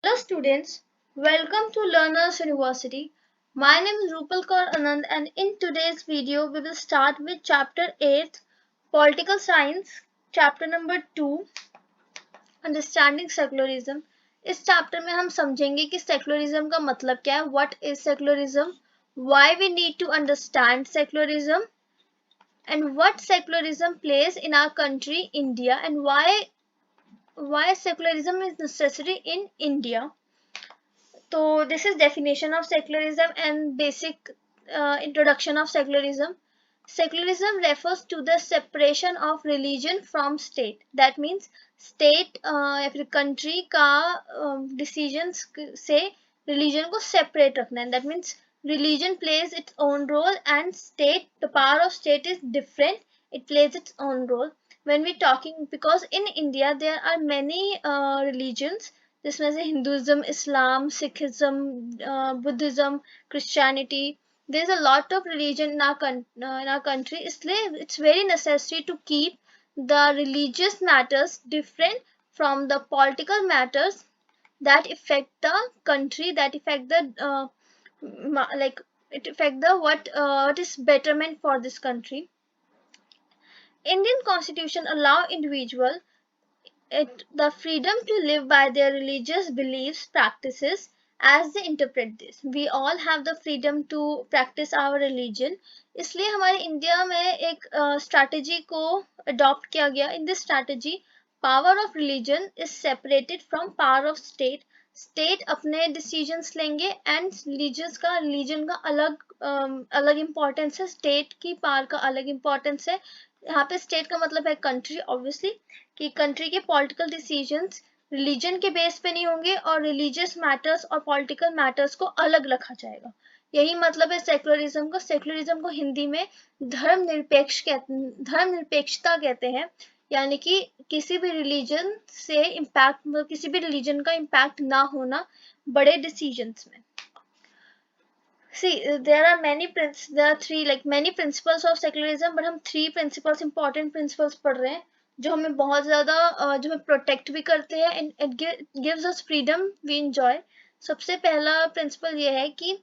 Hello students, welcome to Learners University. My name is Rupal Kaur Anand and in today's video we will start with chapter 8 Political Science, chapter number 2 Understanding Secularism. इस chapter में हम समझेंगे कि secularism का मतलब क्या है, what is secularism, why we need to understand secularism and what secularism plays in our country India and why secularism is necessary in India. So this is definition of secularism and basic introduction of secularism. Secularism refers to the separation of religion from state. That means state या फिर country का decisions से religion को separate रखना है. That means religion plays its own role and state, the power of state is different. It plays its own role. When we talking, because in India there are many religions, जिसमें से Hinduism, Islam, Sikhism, Buddhism, Christianity. There is a lot of religion in our country, इसलिए it's very necessary to keep the religious matters different from the political matters that affect the country, that affect the like it affect the what is betterment for this country. Indian constitution allow individual the freedom to live by their religious beliefs practices as they interpret this. We all have the freedom to practice our religion. इसलिए हमारे India में एक strategy को adopt किया गया. In this strategy, power of religion is separated from power of state. State अपने decisions लेंगे and religion का अलग importance है, state की power का अलग importance है. यहाँ पे state का मतलब है country obviously, कि कंट्री के पॉलिटिकल डिसीजंस रिलीजन के बेस पे नहीं होंगे और रिलीजियस मैटर्स और पॉलिटिकल मैटर्स को अलग रखा जाएगा. यही मतलब है सेक्युलरिज्म का. सेक्युलरिज्म को हिंदी में धर्मनिरपेक्षता कहते हैं, यानी कि किसी भी रिलीजन से इम्पैक्ट, किसी भी रिलीजन का इम्पैक्ट ना होना बड़े डिसीजंस में. See, there are three like many principles of secularism, but हम three principles, important principles पढ़ रहे हैं जो हमें बहुत ज़्यादा जो हमें प्रोटेक्ट भी करते हैं and it gives us freedom we enjoy. सबसे पहला प्रिंसिपल ये है कि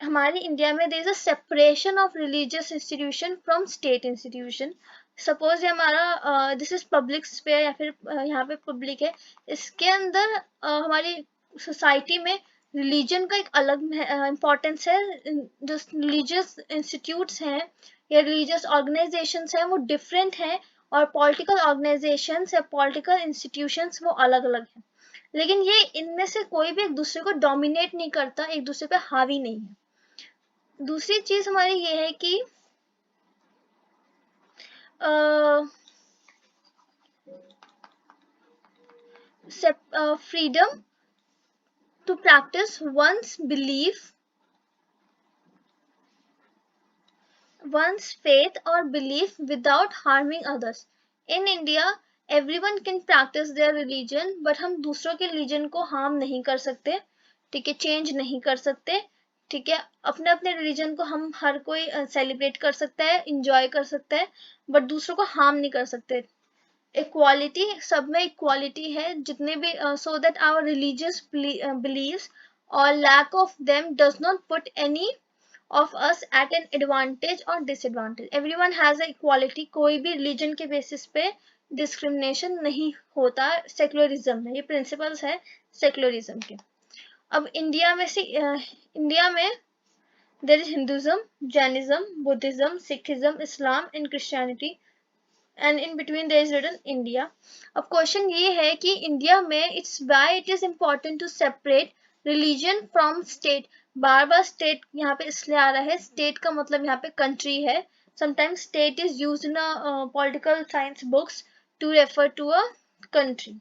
हमारी इंडिया में there is a separation of religious institution from state institution. Suppose ये हमारा दिस इज पब्लिक स्पेयर या फिर यहाँ पे पब्लिक है, इसके अंदर हमारी सोसाइटी में रिलीजन का एक अलग इम्पोर्टेंस है. जो रिलीजियस इंस्टीट्यूट्स हैं या रिलीजियस ऑर्गेनाइजेशंस हैं वो डिफरेंट हैं और पॉलिटिकल ऑर्गेनाइजेशंस या पॉलिटिकल इंस्टीट्यूशंस वो अलग अलग हैं. लेकिन ये इनमें से कोई भी एक दूसरे को डोमिनेट नहीं करता, एक दूसरे पे हावी नहीं है. दूसरी चीज हमारी ये है कि freedom to practice one's faith or belief without harming others. In India, everyone can practice their religion, but हम दूसरों के religion को harm नहीं कर सकते, ठीक है, change नहीं कर सकते, ठीक है. अपने अपने religion को हम हर कोई celebrate कर सकता है, enjoy कर सकता है, but दूसरों को harm नहीं कर सकते. इक्वालिटी, सब में इक्वालिटी है, जितने भी so that our religious beliefs or lack of them does not put any of us at an advantage or disadvantage. Everyone has a equality. कोई भी religion के basis पे discrimination नहीं होता सेक्युलरिज्म में. ये principles है सेक्युलरिज्म के. अब इंडिया में there is Hinduism, Jainism, Buddhism, Sikhism, Islam and Christianity, and in between there is written India. अब क्वेश्चन ये है कि इंडिया में it's why it is important to separate religion from state. Bar bar state यहाँ पे इसलिए आ रहा है, state का मतलब यहाँ पे country है. Sometimes state is used in a political science books to refer to a country.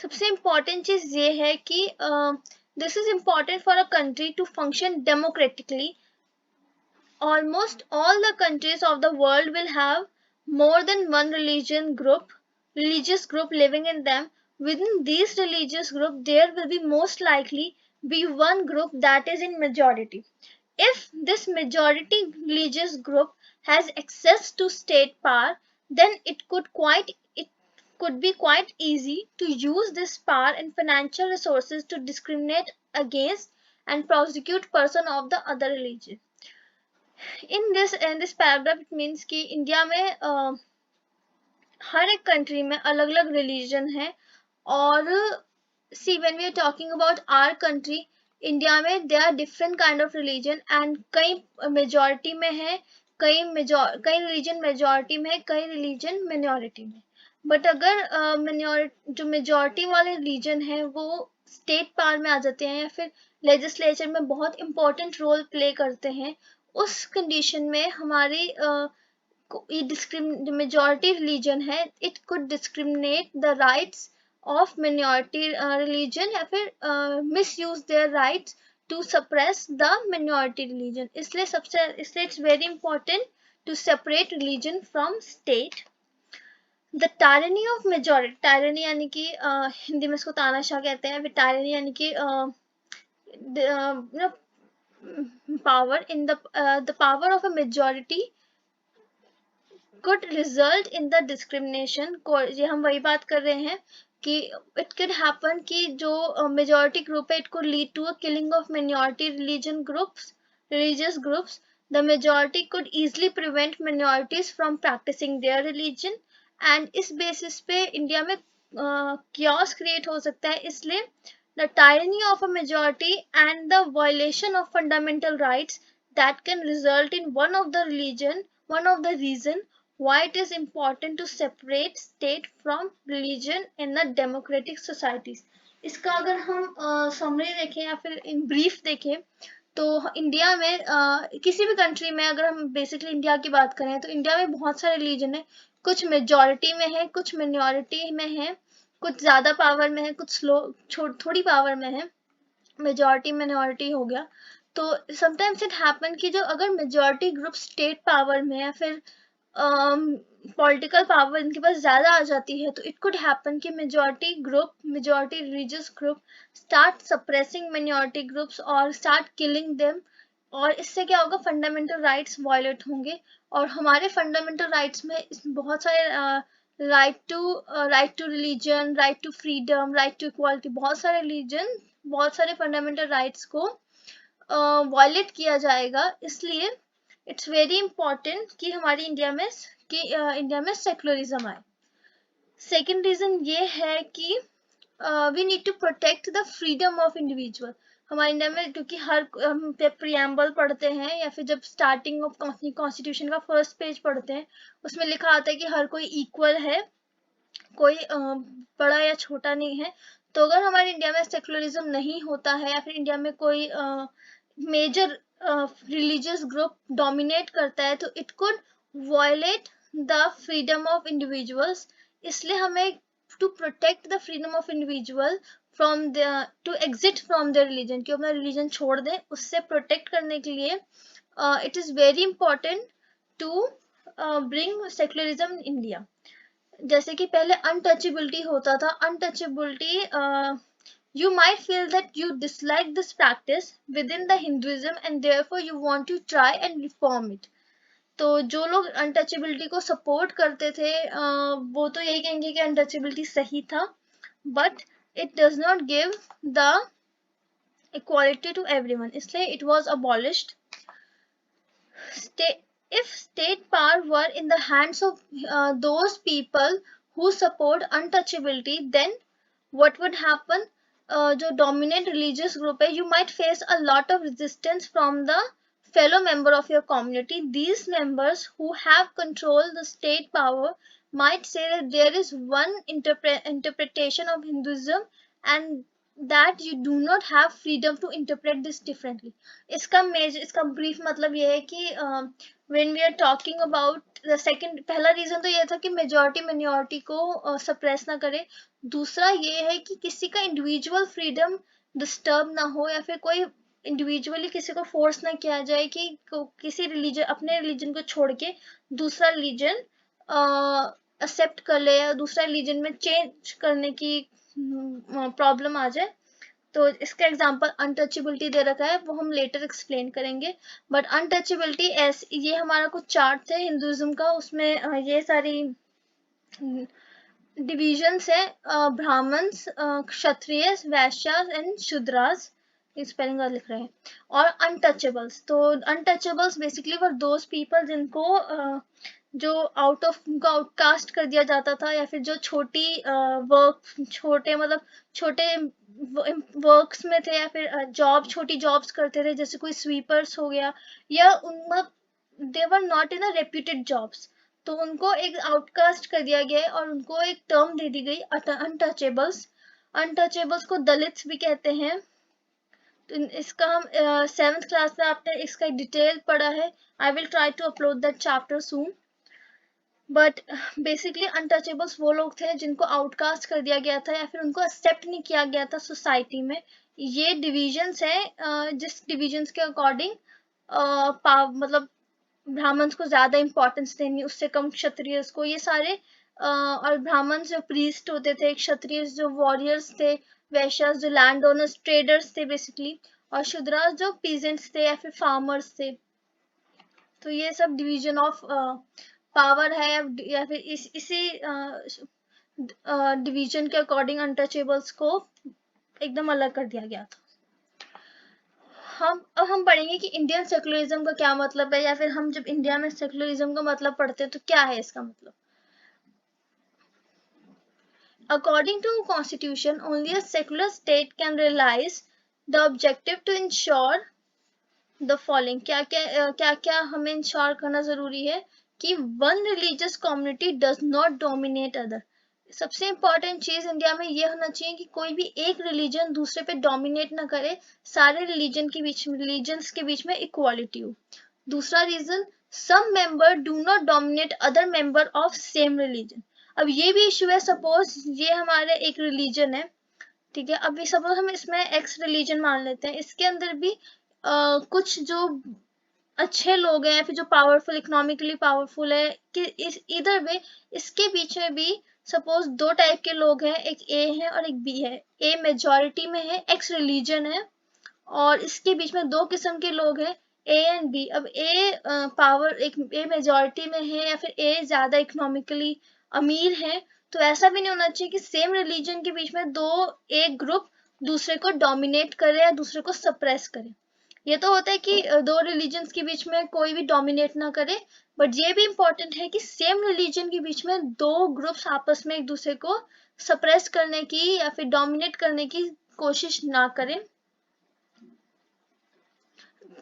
सबसे important चीज ये है कि this is important for a country to function democratically. Almost all the countries of the world will have more than one religious group living in them. Within these religious group, there will be most likely be one group that is in majority. If this majority religious group has access to state power, then could be quite easy to use this power and financial resources to discriminate against and prosecute person of the other religion. In this paragraph it means कि India में हर एक country में अलग अलग religion है और see when we are talking about our country India में there are different kind of religion and कई majority में है कई religion majority में है कई religion minority में बट अगर जो मेजॉरिटी वाले रीजन है वो स्टेट पावर में आ जाते हैं या फिर लेजिस्लेचर में बहुत इंपॉर्टेंट रोल प्ले करते हैं उस कंडीशन में हमारी ये majority religion है it could discriminate the rights of minority religion या फिर misuse their rights to suppress the minority religion इसलिए it's very important to separate religion from state. The tyranny of majority tyranny यानी कि हिंदी में इसको तानाशाह कहते हैं फिर tyranny यानी कि power in the power of a majority could result in the discrimination ये हम वही बात कर रहे हैं कि it could happen कि जो majority group है it could lead to a killing of minority religious groups. The majority could easily prevent minorities from practicing their religion and इस basis पे इंडिया में chaos create हो सकता है इसलिए the tyranny of a majority and the violation of fundamental rights that can result in one of the reason why it is important to separate state from religion in a democratic societies. इसका अगर हम summary देखें या फिर in brief देखें तो India में किसी भी कंट्री में अगर हम बेसिकली इंडिया की बात करें तो इंडिया में बहुत सारे रिलीजन है कुछ मेजॉरिटी में है कुछ मिनॉरिटी में है कुछ ज्यादा पावर में है कुछ थोड़ी पावर में है मेजॉरिटी मिनॉरिटी हो गया तो समटाइम्स इट हैपन कि जो अगर मेजॉरिटी ग्रुप स्टेट पावर में या फिर पॉलिटिकल पावर इनके पास ज्यादा आ जाती है तो इट कुड हैपन कि majority religious group start suppressing minority groups और स्टार्ट किलिंग देम और इससे क्या होगा फंडामेंटल राइट्स वायलेट होंगे और हमारे फंडामेंटल राइट्स में बहुत सारे right to religion right to freedom right to equality बहुत सारे फंडामेंटल राइट्स को वायलेट किया जाएगा इसलिए इट्स वेरी इंपॉर्टेंट कि हमारी इंडिया में सेक्युलरिज्म आए. सेकेंड रीजन ये है कि we need to protect the freedom of individual. हमारे इंडिया में क्योंकि हर हम प्रियम्बल पढ़ते हैं या फिर जब स्टार्टिंग ऑफ कॉन्स्टिट्यूशन का फर्स्ट पेज पढ़ते हैं उसमें लिखा आता है कि हर कोई इक्वल है कोई बड़ा या छोटा नहीं है. तो अगर हमारे इंडिया में सेक्युलरिज्म नहीं होता है या फिर इंडिया में कोई मेजर religious group dominate करता है तो it could violate the freedom of individuals. इसलिए हमें to protect the freedom of individual from to exit from their religion कि अपना religion छोड़ दें उससे protect करने के लिए it is very important to bring secularism in India. जैसे कि पहले untouchability होता था untouchability you might feel that you dislike this practice within the Hinduism and therefore you want to try and reform it. तो जो लोग untouchability को support करते थे वो तो यही कहेंगे कि अनटचेबिलिटी सही था but it does not give the equality to everyone इसलिए it was abolished. If state power were in the hands of those people who support untouchability then what would happen? जो dominant religious group है you might face a lot of resistance from the fellow member of your community. These members who have controlled the state power might say that there is one interpretation of Hinduism and that you do not have freedom to interpret this differently. इसका brief मतलब ये है कि when we are talking about the second पहला reason तो ये था कि majority minority को suppress ना करे. दूसरा ये है कि किसी का individual freedom disturb ना हो या फिर कोई individually किसी को force ना किया जाए कि किसी religion अपने religion को छोड़ के दूसरा religion accept कर ले या दूसरा religion में change करने की प्रॉब्लम आ जाए. तो इसका एग्जांपल अनटचेबिलिटी दे रखा है वो हम लेटर एक्सप्लेन करेंगे बट अनटचेबिलिटी ये हमारा कुछ चार्ट है हिंदुइज्म का उसमें ये सारी डिविजन्स है ब्राह्मण्स, क्षत्रिय, वैश्यास एंड शूद्रास, स्पेलिंग गलत लिख रहे हैं, और अनटचेबल्स। तो untouchables basically were those people जिनको जो आउट ऑफ, उनको आउटकास्ट कर दिया जाता था, या फिर जो छोटी वर्क, छोटे मतलब छोटे वर्क्स में थे, या फिर जॉब, छोटी जॉब्स करते थे, जैसे कोई स्वीपर्स हो गया, या they were not in a reputed jobs, तो उनको एक आउटकास्ट कर दिया गया है और उनको एक टर्म दे दी गई अनटचेबल्स। अनटचेबल्स को दलित्स भी कहते हैं। तो इसका हम 7th क्लास में आपने इसका डिटेल पढ़ा है। I will try to upload that chapter soon. But basically untouchables वो लोग थे जिनको आउटकास्ट कर दिया गया था, या फिर उनको एक्सेप्ट नहीं किया गया था सोसाइटी में। ये डिविजन्स हैं जिस डिविजन्स के अकॉर्डिंग मतलब ब्राह्मण्स को ज्यादा इंपॉर्टेंस देनी, उससे कम क्षत्रिय को, ये सारे और ब्राह्मण जो प्रीस्ट होते थे, क्षत्रिय जो वॉरियर्स थे, वैश्यास जो लैंड ओनर्स ट्रेडर्स थे बेसिकली, और शूद्रास जो पीजेंट्स थे या फिर फार्मर्स थे। तो ये सब डिवीजन ऑफ पावर है, या फिर इसी डिवीजन के अकॉर्डिंग अनटचेबल्स को एकदम अलग कर दिया गया था। अब हम पढ़ेंगे कि इंडियन सेकुलरिज्म का क्या मतलब है, या फिर हम जब इंडिया में सेकुलरिज्म का मतलब पढ़ते हैं तो क्या है इसका मतलब। According to Constitution, only a secular state can realize the objective to ensure the following. क्या हमें इंश्योर करना जरूरी है कि one religious community does not dominate other. सबसे इम्पोर्टेंट चीज इंडिया में ये होना चाहिए कि कोई भी एक रिलीजन दूसरे पे डोमिनेट ना करे, सारे रिलीजन्स के बीच में इक्वालिटी हो। दूसरा reason, some member do not dominate other member of same religion. अब ये भी इशू है, सपोज ये हमारे एक रिलीजन है, ठीक है, अभी सपोज हम इसमें एक्स रिलीजन मान लेते हैं, इसके अंदर भी कुछ जो अच्छे लोग हैं, फिर जो पावरफुल, इकोनॉमिकली पावरफुल है, कि इधर वे इसके बीच में भी सपोज दो टाइप के लोग हैं, एक ए है और एक बी है। ए मेजॉरिटी में है, एक्स रिलीजन है, और इसके बीच में दो किस्म के लोग हैं, ए एंड बी। अब ए पावर, एक ए मेजॉरिटी में है, या फिर ए ज्यादा इकोनॉमिकली अमीर है, तो ऐसा भी नहीं होना चाहिए कि सेम रिलीजन के बीच में दो, एक ग्रुप दूसरे को डोमिनेट करे या दूसरे को सप्रेस करे। ये तो होता है कि दो रिलीजन्स के बीच में कोई भी डोमिनेट ना करे, बट ये भी इम्पोर्टेंट है कि सेम रिलीजन के बीच में दो ग्रुप्स आपस में एक दूसरे को सप्रेस करने की या फिर डोमिनेट करने की कोशिश ना करें।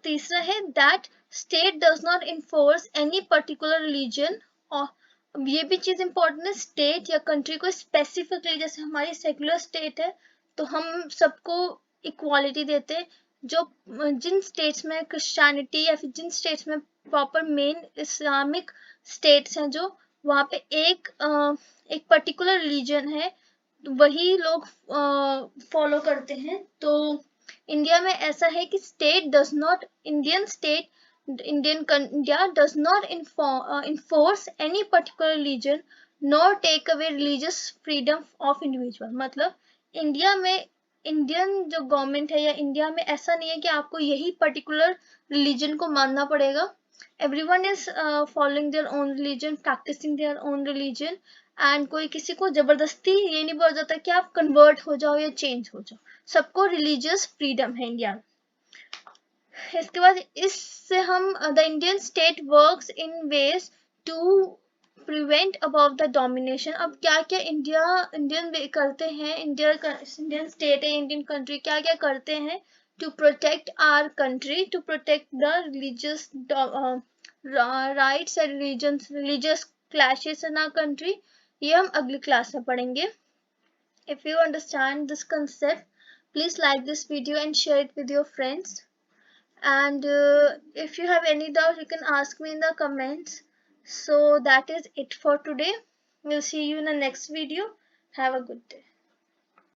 तीसरा है that state does not enforce any particular religion, और ये भी चीज इंपॉर्टेंट है, स्टेट या कंट्री को स्पेसिफिकली, जैसे हमारी सेक्युलर स्टेट है तो हम सबको इक्वालिटी देते हैं। जो जिन स्टेट्स में क्रिश्चियनिटी, या फिर जिन स्टेट्स में प्रॉपर मेन इस्लामिक स्टेट्स हैं, जो वहाँ पे एक पर्टिकुलर रिलीजन है, वही लोग फॉलो करते हैं। तो इंडिया में ऐसा है कि state does not, India does not enforce any particular religion nor take away religious freedom of individual. मतलब इंडिया में, इंडियन जो गवर्नमेंट है या इंडिया में ऐसा नहीं है कि आपको यही पर्टिकुलर रिलीजन को मानना पड़ेगा। Everyone is following their own religion, practising their own religion, and कोई किसी को जबरदस्ती ये नहीं बोला जाता कि आप कन्वर्ट हो जाओ या चेंज हो जाओ। सबको रिलीजियस फ्रीडम है इंडिया में। इसके बाद इससे हम the Indian state works in ways to prevent about the domination. अब क्या क्या इंडियन करते हैं, इंडियन स्टेट है, इंडियन कंट्री क्या क्या करते हैं to protect our country, to protect the religious rights and religious clashes in our country, ये हम अगली क्लास में पढ़ेंगे। If you understand this concept, please like this video and share it with your friends. And if you have any doubt, you can ask me in the comments. So that is it for today. We'll see you in the next video. Have a good day.